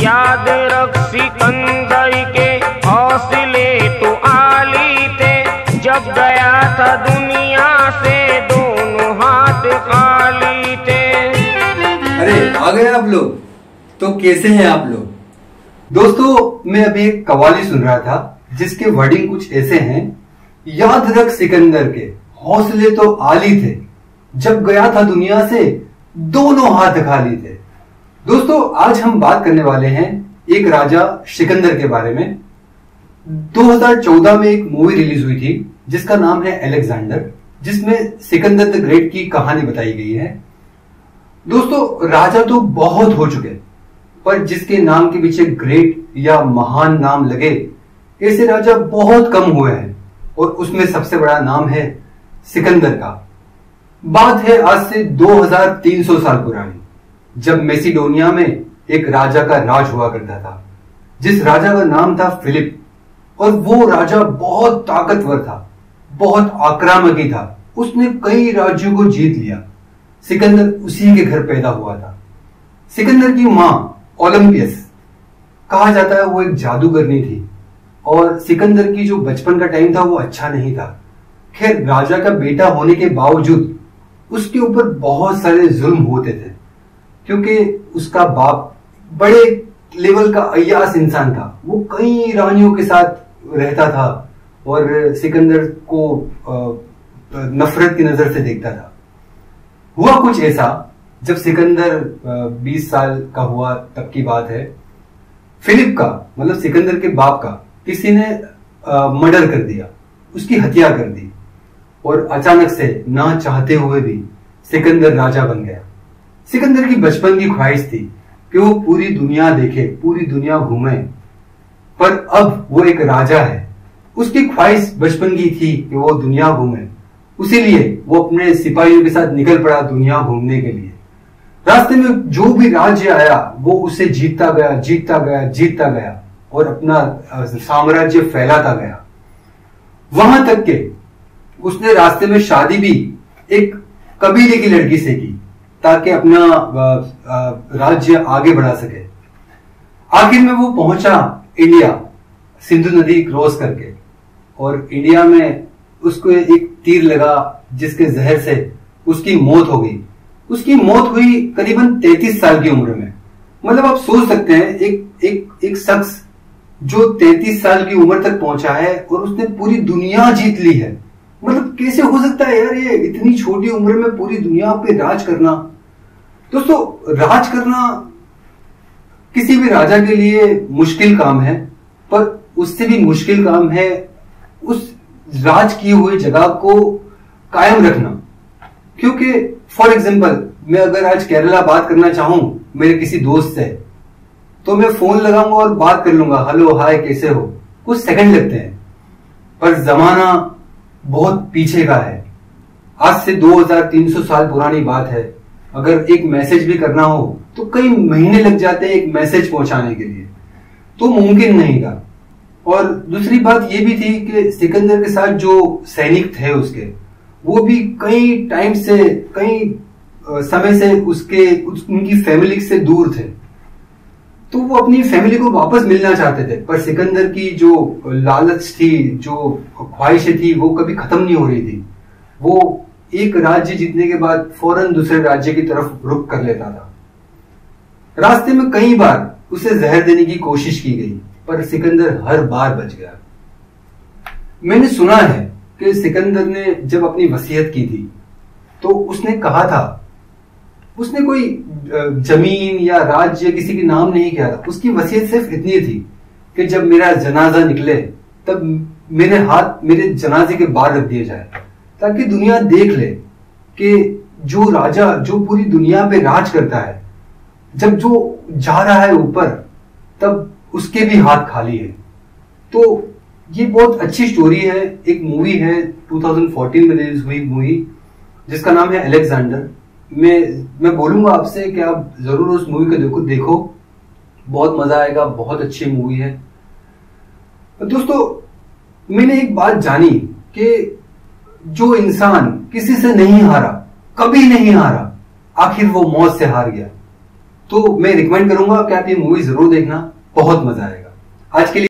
याद रख सिकंदर के हौसले तो आली थे, जब गया था दुनिया से दोनों हाथ खाली थे। अरे आ गए आप लोग, तो कैसे हैं आप लोग? दोस्तों मैं अभी एक कव्वाली सुन रहा था जिसके वर्डिंग कुछ ऐसे हैं। याद रख सिकंदर के हौसले तो आली थे, जब गया था दुनिया से दोनों हाथ खाली थे। दोस्तों आज हम बात करने वाले हैं एक राजा सिकंदर के बारे में। 2014 में एक मूवी रिलीज हुई थी जिसका नाम है अलेक्जेंडर, जिसमें सिकंदर द ग्रेट की कहानी बताई गई है। दोस्तों राजा तो बहुत हो चुके, पर जिसके नाम के पीछे ग्रेट या महान नाम लगे ऐसे राजा बहुत कम हुए हैं, और उसमें सबसे बड़ा नाम है सिकंदर का। बात है आज से 2300 साल पुरानी, जब मैसिडोनिया में एक राजा का राज हुआ करता था, जिस राजा का नाम था फिलिप। और वो राजा बहुत ताकतवर था, बहुत आक्रामकी था, उसने कई राज्यों को जीत लिया। सिकंदर उसी के घर पैदा हुआ था। सिकंदर की मां ओलंपियस, कहा जाता है वो एक जादूगरनी थी, और सिकंदर की जो बचपन का टाइम था वो अच्छा नहीं था। खैर राजा का बेटा होने के बावजूद उसके ऊपर बहुत सारे जुल्म होते थे, क्योंकि उसका बाप बड़े लेवल का अय्यास इंसान था। वो कई रानियों के साथ रहता था और सिकंदर को नफरत की नजर से देखता था। हुआ कुछ ऐसा, जब सिकंदर 20 साल का हुआ तब की बात है, फिलिप का मतलब सिकंदर के बाप का किसी ने मर्डर कर दिया, उसकी हत्या कर दी, और अचानक से ना चाहते हुए भी सिकंदर राजा बन गया। सिकंदर की बचपन की ख्वाहिश थी कि वो पूरी दुनिया देखे, पूरी दुनिया घूमे, पर अब वो एक राजा है। उसकी ख्वाहिश बचपन की थी कि वो दुनिया घूमे, उसीलिए वो अपने सिपाहियों के साथ निकल पड़ा दुनिया घूमने के लिए। रास्ते में जो भी राज्य आया वो उसे जीतता गया, जीतता गया, जीतता गया, और अपना साम्राज्य फैलाता गया। वहां तक के उसने रास्ते में शादी भी एक कबीले की लड़की से की, ताकि अपना राज्य आगे बढ़ा सके। आखिर में वो पहुंचा इंडिया, सिंधु नदी क्रॉस करके, और इंडिया में उसको एक तीर लगा जिसके जहर से उसकी मौत हो गई। उसकी मौत हुई करीबन 33 साल की उम्र में। मतलब आप सोच सकते हैं एक शख्स जो 33 साल की उम्र तक पहुंचा है और उसने पूरी दुनिया जीत ली है। मतलब कैसे हो सकता है यार, ये इतनी छोटी उम्र में पूरी दुनिया पे राज करना। दोस्तों राज करना किसी भी राजा के लिए मुश्किल काम है, पर उससे भी मुश्किल काम है उस राज की हुई जगह को कायम रखना। क्योंकि फॉर एग्जाम्पल मैं अगर आज केरला बात करना चाहूं मेरे किसी दोस्त से, तो मैं फोन लगाऊंगा और बात कर लूंगा, हेलो हाय कैसे हो, कुछ सेकंड लगते हैं। पर जमाना बहुत पीछे का है, आज से 2300 साल पुरानी बात है। अगर एक मैसेज भी करना हो तो कई महीने लग जाते हैं एक मैसेज पहुंचाने के लिए, तो मुमकिन नहीं था। और दूसरी बात यह भी थी कि सिकंदर के साथ जो सैनिक थे उसके, वो भी कई टाइम से, कई समय से उनकी फैमिली से दूर थे, तो वो अपनी फैमिली को वापस मिलना चाहते थे। पर सिकंदर की जो लालच थी, जो ख्वाहिशें थी, वो कभी खत्म नहीं हो रही थी। वो एक राज्य जीतने के बाद फौरन दूसरे राज्य की तरफ रुख कर लेता था। रास्ते में कई बार उसे जहर देने की कोशिश की गई, पर सिकंदर हर बार बच गया। मैंने सुना है कि सिकंदर ने जब अपनी वसीयत की थी तो उसने कहा था, उसने कोई जमीन या राज्य किसी के नाम नहीं किया था। उसकी वसीयत सिर्फ इतनी थी कि जब मेरा जनाजा निकले तब मेरे हाथ मेरे जनाजे के बाहर रख दिए जाए, ताकि दुनिया देख ले कि जो राजा जो पूरी दुनिया पे राज करता है, जब जो जा रहा है ऊपर, तब उसके भी हाथ खाली है। तो ये बहुत अच्छी स्टोरी है। एक मूवी है 2014 में रिलीज हुई मूवी जिसका नाम है अलेक्जेंडर। मैं बोलूंगा आपसे कि आप जरूर उस मूवी को देखो, बहुत मजा आएगा, बहुत अच्छी मूवी है। दोस्तों मैंने एक बात जानी कि जो इंसान किसी से नहीं हारा, कभी नहीं हारा, आखिर वो मौत से हार गया। तो मैं रिकमेंड करूंगा कि आप ये मूवी जरूर देखना, बहुत मजा आएगा। आज के लिए